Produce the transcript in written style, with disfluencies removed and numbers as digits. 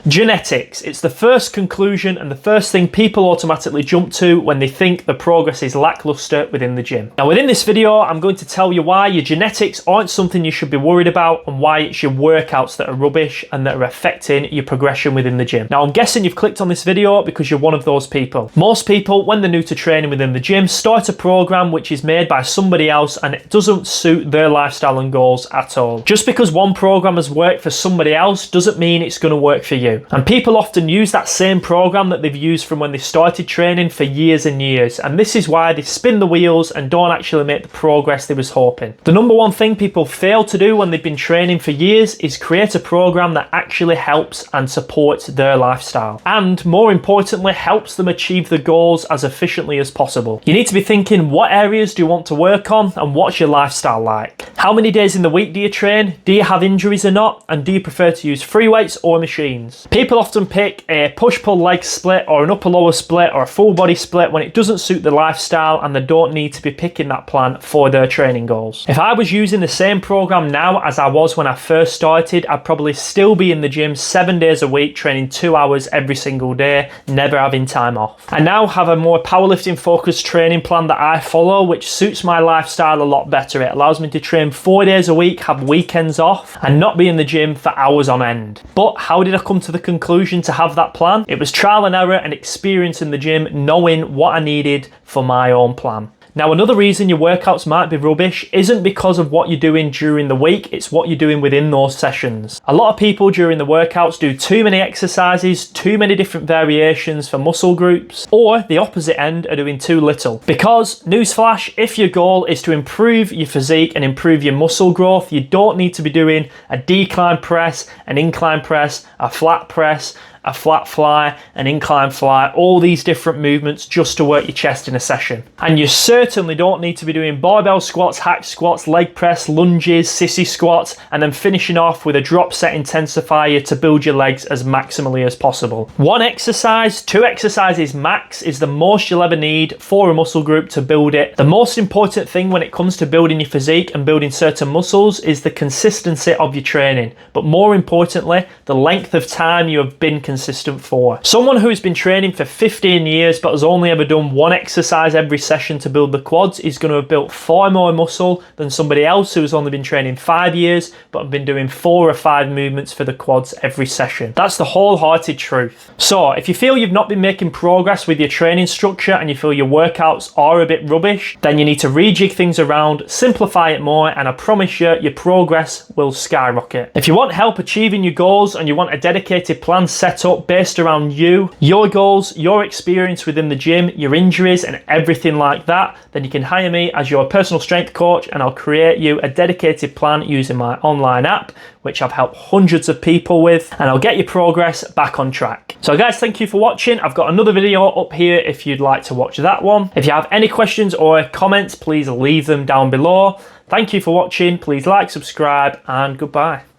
Genetics. It's the first conclusion and the first thing people automatically jump to when they think the progress is lackluster within the gym. Now within this video, I'm going to tell you why your genetics aren't something you should be worried about and why it's your workouts that are rubbish and that are affecting your progression within the gym. Now I'm guessing you've clicked on this video because you're one of those people. Most people, when they're new to training within the gym, start a program which is made by somebody else and it doesn't suit their lifestyle and goals at all. Just because one program has worked for somebody else doesn't mean it's going to work for you. And people often use that same program that they've used from when they started training for years and years, and this is why they spin the wheels and don't actually make the progress they was hoping. The number one thing people fail to do when they've been training for years is create a program that actually helps and supports their lifestyle, and more importantly helps them achieve the goals as efficiently as possible. You need to be thinking, what areas do you want to work on and what's your lifestyle like? How many days in the week do you train? Do you have injuries or not? And do you prefer to use free weights or machines? People often pick a push-pull leg split or an upper-lower split or a full-body split when it doesn't suit their lifestyle and they don't need to be picking that plan for their training goals. If I was using the same program now as I was when I first started, I'd probably still be in the gym 7 days a week, training 2 hours every single day, never having time off. I now have a more powerlifting focused training plan that I follow, which suits my lifestyle a lot better. It allows me to train 4 days a week, have weekends off, and not be in the gym for hours on end. But how did I come to the conclusion to have that plan? It was trial and error and experience in the gym, knowing what I needed for my own plan. Now, another reason your workouts might be rubbish isn't because of what you're doing during the week, it's what you're doing within those sessions. A lot of people during the workouts do too many exercises, too many different variations for muscle groups, or the opposite end are doing too little. Because, newsflash, if your goal is to improve your physique and improve your muscle growth, you don't need to be doing a decline press, an incline press, a flat press, a flat fly, an incline fly, all these different movements just to work your chest in a session. And you certainly don't need to be doing barbell squats, hack squats, leg press, lunges, sissy squats, and then finishing off with a drop set intensifier to build your legs as maximally as possible. One exercise, 2 exercises max is the most you'll ever need for a muscle group to build it. The most important thing when it comes to building your physique and building certain muscles is the consistency of your training, but more importantly, the length of time you have been consistent for. Someone who has been training for 15 years but has only ever done 1 exercise every session to build the quads is going to have built far more muscle than somebody else who has only been training 5 years but have been doing 4 or 5 movements for the quads every session. That's the wholehearted truth. So if you feel you've not been making progress with your training structure and you feel your workouts are a bit rubbish, then you need to rejig things around, simplify it more, and I promise you, your progress will skyrocket. If you want help achieving your goals and you want a dedicated plan set up based around you, your goals, your experience within the gym, your injuries and everything like that, then you can hire me as your personal strength coach and I'll create you a dedicated plan using my online app, which I've helped hundreds of people with, and I'll get your progress back on track. So guys, thank you for watching. I've got another video up here if you'd like to watch that one. If you have any questions or comments, please leave them down below. Thank you for watching. Please like, subscribe, and goodbye.